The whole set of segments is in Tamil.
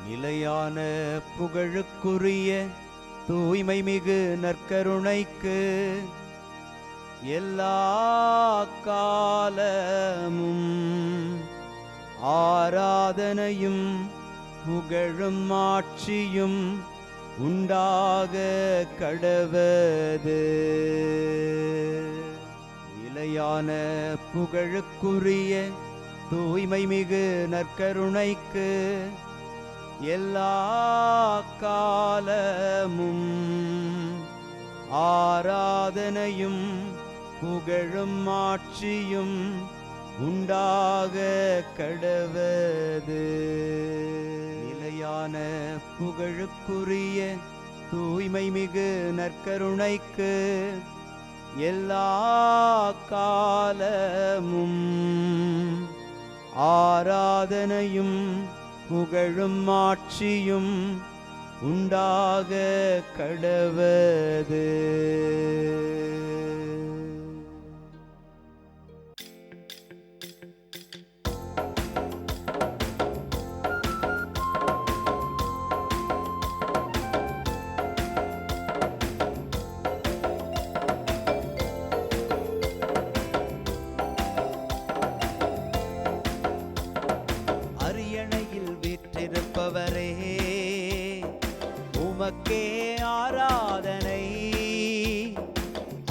நிலையான புகழுக்குரிய தூய்மை மிகு நற்கருணைக்கு எல்லா காலமும் ஆராதனையும் புகழும் ஆட்சியும் உண்டாக கடவது. நிலையான புகழுக்குரிய தூய்மை மிகு நற்கருணைக்கு எல்லா காலமும் ஆராதனையும் புகழும் ஆட்சியும் உண்டாக கடவது. நிலையான புகழுக்குரிய தூய்மை மிகு நற்கருணைக்கு எல்லா காலமும் ஆராதனையும் புகழும் ஆட்சியும் உண்டாக கடவது. அரியணையில் வீற்றிருப்பவரே, உமக்கே ஆராதனை.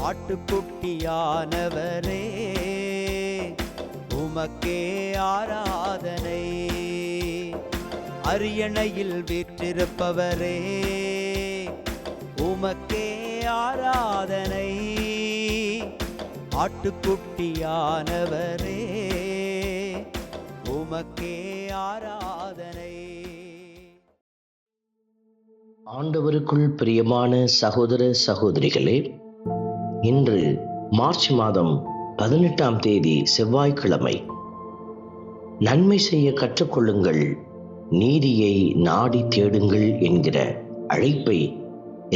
ஆட்டுக்குட்டியானவரே, உமக்கே ஆராதனை. அரியணையில் வீற்றிருப்பவரே, உமக்கே ஆராதனை. ஆட்டுக்குட்டியானவரே, உமக்கே ஆராதனை. ஆண்டவருக்குள் பிரியமான சகோதர சகோதரிகளே, இன்று மார்ச் மாதம் 18ஆம் தேதி செவ்வாய்க்கிழமை. நன்மை செய்ய கற்றுக்கொள்ளுங்கள், நீதியை நாடி தேடுங்கள் என்கிற அழைப்பை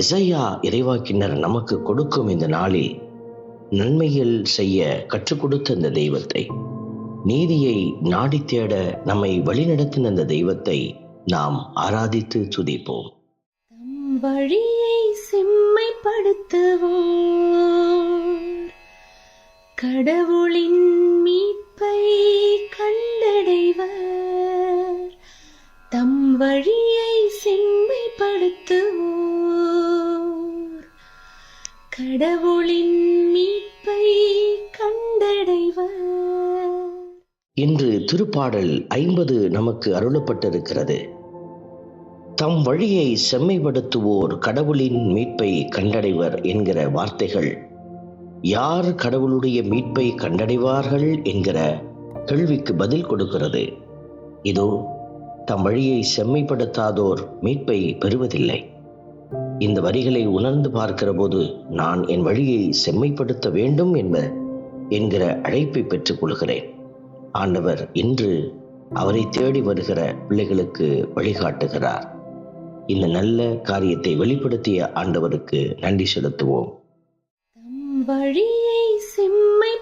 எசையா இறைவாக்கினர் நமக்கு கொடுக்கும் இந்த நாளில் நன்மைகள் செய்ய கற்றுக் கொடுத்த இந்த தெய்வத்தை, நீதியை நாடி தேட நம்மை வழிநடத்தின அந்த தெய்வத்தை நாம் ஆராதித்து துதிப்போம். தம் வழியை செம்மைப்படுத்துவோர் கடவுளின் மீட்பை கண்டடைவர். தம் வழியை செம்மைப்படுத்துவோர் கடவுளின் மீட்பை கண்டடைவர். இன்று திருப்பாடல் 50 நமக்கு அருளப்பட்டிருக்கிறது. தம் வழியை செம்மைப்படுத்துவோர் கடவுளின் மீட்பை கண்டடைவர் என்கிற வார்த்தைகள் யார் கடவுளுடைய மீட்பை கண்டடைவார்கள் என்கிற கேள்விக்கு பதில் கொடுக்கிறது. இதோ, தம் வழியை செம்மைப்படுத்தாதோர் மீட்பை பெறுவதில்லை. இந்த வரிகளை உணர்ந்து பார்க்கிற போது நான் என் வழியை செம்மைப்படுத்த வேண்டும் என்கிற அழைப்பை பெற்றுக் கொள்கிறேன். ஆண்டவர் இன்று அவரை தேடி வருகிற பிள்ளைகளுக்கு வழிகாட்டுகிறார். இந்த நல்ல காரியத்தை வெளிப்படுத்திய ஆண்டவருக்கு நன்றி செலுத்துவோம். தம் வழியை செம்மைப்படுத்துவோர்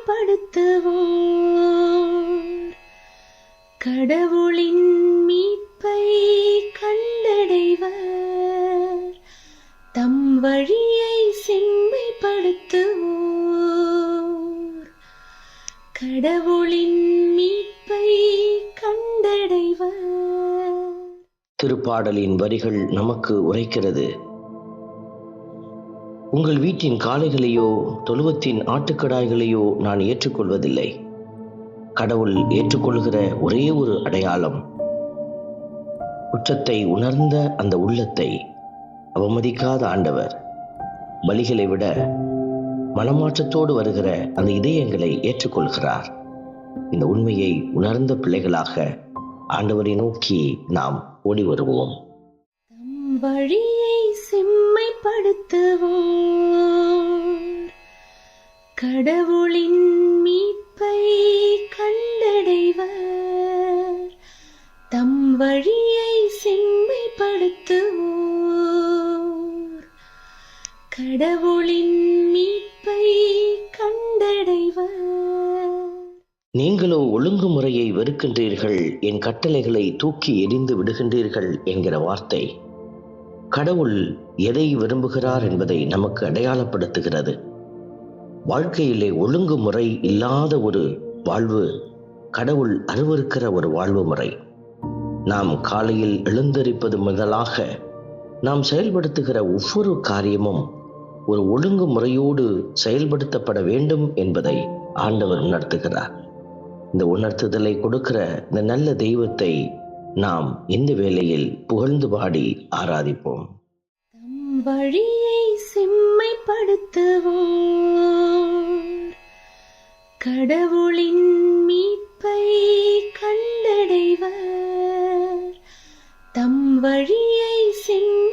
கடவுளின் மீட்பை கண்டடைவர். தம் வழியை செம்மைப்படுத்துவோர் கடவுளின் மீட்பை கண்டடைவர். திருப்பாடலின் வரிகள் நமக்கு உரைக்கிறது. உங்கள் வீட்டின் காளைகளையோ தொழுவத்தின் ஆட்டுக்கடாய்களையோ நான் ஏற்றுக்கொள்வதில்லை. கடவுள் ஏற்றுக்கொள்கிற ஒரே ஒரு அடையாளம் குற்றத்தை உணர்ந்த அந்த உள்ளத்தை அவமதிக்காத ஆண்டவர் பலிகளை விட மனமாற்றத்தோடு வருகிற அந்த இதயங்களை ஏற்றுக்கொள்கிறார். இந்த உண்மையை உணர்ந்த பிள்ளைகளாக ஆண்டவரை நோக்கி நாம் ஓடி வருவோம். தம் வழியை செம்மைப்படுத்துவோர் கடவுளின் மீட்பை கண்டடைவர். தம் வழியை செம்மைப்படுத்துவோர் கடவுளின் மீட்பை கண்டடைவர். நீங்களோ ஒழுங்குமுறையை வெறுக்கின்றீர்கள், என் கட்டளைகளை தூக்கி எறிந்து விடுகின்றீர்கள் என்கிற வார்த்தை கடவுள் எதை விரும்புகிறார் என்பதை நமக்கு அடையாளப்படுத்துகிறது. வாழ்க்கையிலே ஒழுங்குமுறை இல்லாத ஒரு வாழ்வு கடவுள் அருவருக்கிற ஒரு வாழ்வு முறை. நாம் காலையில் எழுந்தரிப்பது முதலாக நாம் செயல்படுத்துகிற ஒவ்வொரு காரியமும் ஒரு ஒழுங்குமுறையோடு செயல்படுத்தப்பட வேண்டும் என்பதை ஆண்டவர் உணர்த்துகிறார். இந்த உணர்த்துதலை கொடுக்கிற இந்த நல்ல தெய்வத்தை நாம் இந்த வேளையில் புகழ்ந்து பாடி ஆராதிப்போம். தம் வழியை செம்மைப்படுத்துவோர் கடவுளின் மீட்பை கண்டடைவர். தம் வழியை செம்மைப்படுத்துவோர்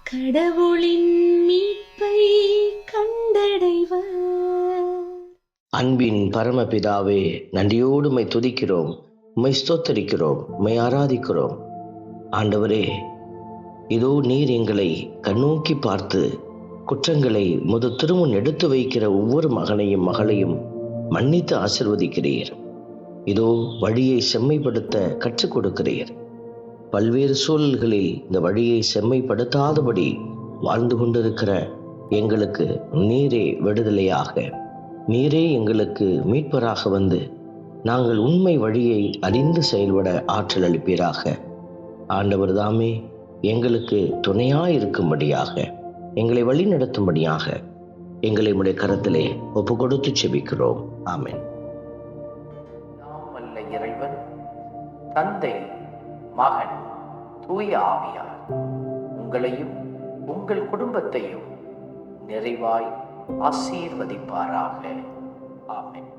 கடவுளின் மீட்பை கண்டடைவர். அன்பின் பரமபிதாவே, நன்றியோடு உம்மை துதிக்கிறோம், உம்மை ஸ்தோத்தரிக்கிறோம், உம்மை ஆராதிக்கிறோம். ஆண்டவரே, இதோ நீர் எங்களை கண்ணோக்கி பார்த்து குற்றங்களை திருமுன் எடுத்து வைக்கிற ஒவ்வொரு மகனையும் மகளையும் மன்னித்து ஆசிர்வதிக்கிறீர். இதோ வழியை செம்மைப்படுத்த கற்றுக் கொடுக்கிறீர். பல்வேறு சூழல்களில் இந்த வழியை செம்மைப்படுத்தாதபடி வாழ்ந்து கொண்டிருக்கிற எங்களுக்கு நீரே விடுதலையாக, நீரே எங்களுக்கு மீட்பராக வந்து நாங்கள் உண்மை வழியை அறிந்து செயல்பட ஆற்றல் அளிப்பீராக. ஆண்டவர் தாமே எங்களுக்கு துணையாயிருக்கும்படியாக, எங்களை வழி நடத்தும்படியாக எங்களை உம்முடைய கரத்திலே ஒப்பு கொடுத்து செபிக்கிறோம். ஆமென். நாம் அல்ல இறைவன், தந்தை, மகன், தூய ஆவியார் உங்களையும் உங்கள் குடும்பத்தையும் நிறைவாய் ஆசீர்வதிப்பாராக. ஆமென்.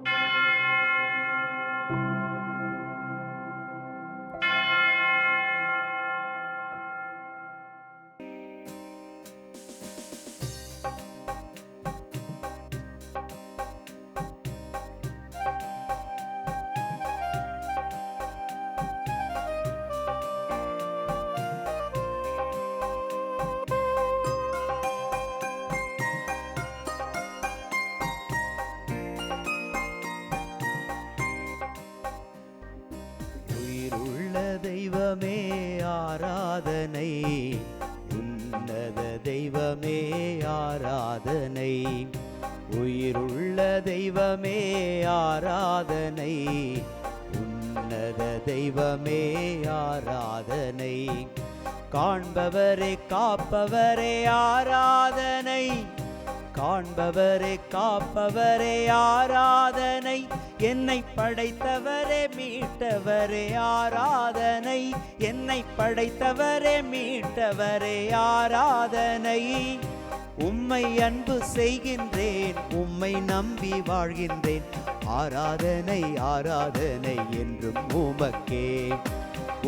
தெய்வமே ஆராதனை, உன்னத தெய்வமே ஆராதனை, உயிருள்ள தெய்வமே ஆராதனை, உன்னத தெய்வமே ஆராதனை, காண்பவரே காப்பவரே ஆராதனை, காண்பவரே காப்பவரே ஆராதனை, என்னை படைத்தவரே மீட்டவரே ஆராதனை, என்னை படைத்தவரே மீட்டவரே ஆராதனை, உம்மை அன்பு செய்கின்றேன், உம்மை நம்பி வாழ்கின்றேன், ஆராதனை ஆராதனை என்றும் உமக்கே.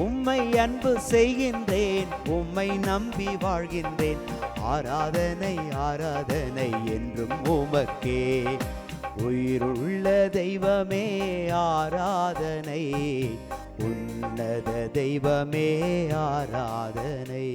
உம்மை அன்பு செய்கின்றேன், உம்மை நம்பி வாழ்கின்றேன், ஆராதனை ஆராதனை என்றும் உமக்கே. உயிருள்ள தெய்வமே ஆராதனை, உன்னத தெய்வமே ஆராதனை.